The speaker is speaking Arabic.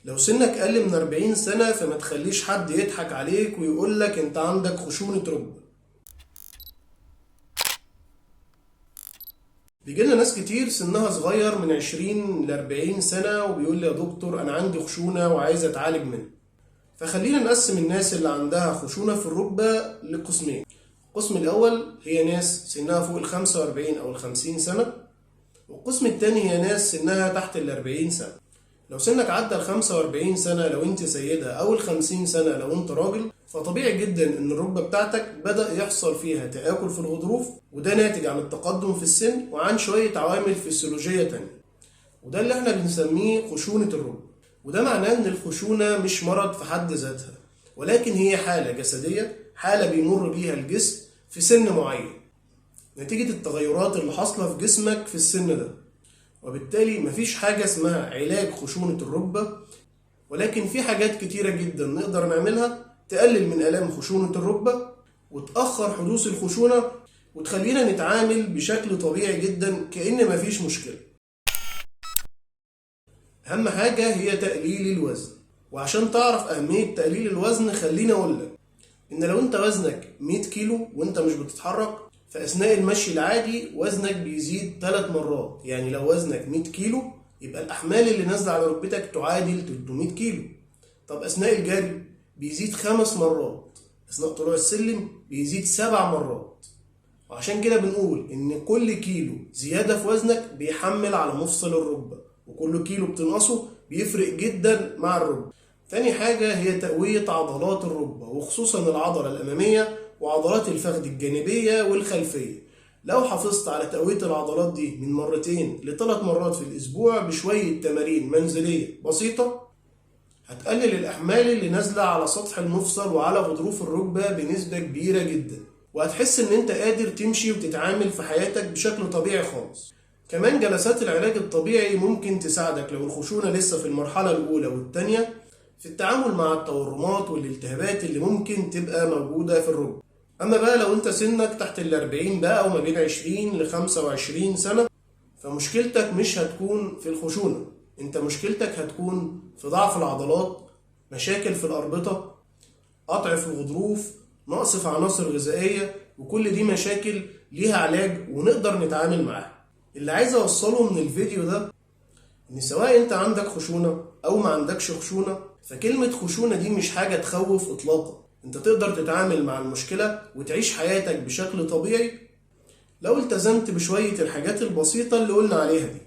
لو سنك أقل من 40 سنة فما تخليش حد يضحك عليك ويقولك أنت عندك خشونة ركبة. بيجيلنا ناس كتير سنها صغير من 20 ل 40 سنة وبيقول لي يا دكتور أنا عندي خشونة وعايز أتعالج منها. فخلينا نقسم الناس اللي عندها خشونة في الركبة لقسمين. القسم الأول هي ناس سنها فوق ال 45 أو ال 50 سنة، والقسم التاني هي ناس سنها تحت ال 40 سنة. لو سنك عدى ال 45 سنة لو انت سيدة او ال 50 سنة لو انت راجل، فطبيعي جدا ان الركبة بتاعتك بدأ يحصل فيها تآكل في الغضروف، وده ناتج عن التقدم في السن وعن شوية عوامل فسيولوجية تانية، وده اللي احنا بنسميه خشونة الركبة. وده معناه ان الخشونة مش مرض في حد ذاتها، ولكن هي حالة جسدية، حالة بيمر بيها الجسم في سن معين نتيجة التغيرات اللي حاصلة في جسمك في السن ده. وبالتالي مفيش حاجة اسمها علاج خشونة الركبة، ولكن في حاجات كتيرة جدا نقدر نعملها تقلل من آلام خشونة الركبة وتأخر حدوث الخشونة وتخلينا نتعامل بشكل طبيعي جدا كأن مفيش مشكلة. أهم حاجة هي تقليل الوزن. وعشان تعرف أهمية تقليل الوزن خليني أقولك إن لو أنت وزنك 100 كيلو وأنت مش بتتحرك، فأثناء المشي العادي وزنك بيزيد 3 مرات. يعني لو وزنك 100 كيلو يبقى الأحمال اللي نازلة على ركبتك تعادل 300 كيلو. طب أثناء الجري بيزيد 5 مرات، أثناء طلوع السلم بيزيد 7 مرات. وعشان كده بنقول إن كل كيلو زيادة في وزنك بيحمل على مفصل الركبة، وكل كيلو بتنقصه بيفرق جدا مع الركبة. تاني حاجة هي تقوية عضلات الركبة، وخصوصا العضلة الأمامية وعضلات الفخذ الجانبية والخلفية. لو حافظت على تقوية العضلات دي من 2 ل3 مرات في الأسبوع بشوية تمارين منزلية بسيطة، هتقلل الأحمال اللي نازلة على سطح المفصل وعلى غضروف الركبة بنسبة كبيرة جدا، وهتحس إن أنت قادر تمشي وتتعامل في حياتك بشكل طبيعي خالص. كمان جلسات العلاج الطبيعي ممكن تساعدك لو الخشونة لسه في المرحلة الأولى والتانية في التعامل مع التورمات والالتهابات اللي ممكن تبقى موجودة في الركبة. أما بقى لو أنت سنك تحت ال 40 بقى وما بين 20 ل 25 سنة، فمشكلتك مش هتكون في الخشونة، أنت مشكلتك هتكون في ضعف العضلات، مشاكل في الأربطة، قطع في الغضروف، نقص في عناصر غذائية، وكل دي مشاكل ليها علاج ونقدر نتعامل معاها. اللي عايز أوصله من الفيديو ده إن سواء أنت عندك خشونة أو ما عندكش خشونة، فكلمة خشونة دي مش حاجة تخوف إطلاقا. أنت تقدر تتعامل مع المشكلة وتعيش حياتك بشكل طبيعي لو التزمت بشوية الحاجات البسيطة اللي قلنا عليها دي.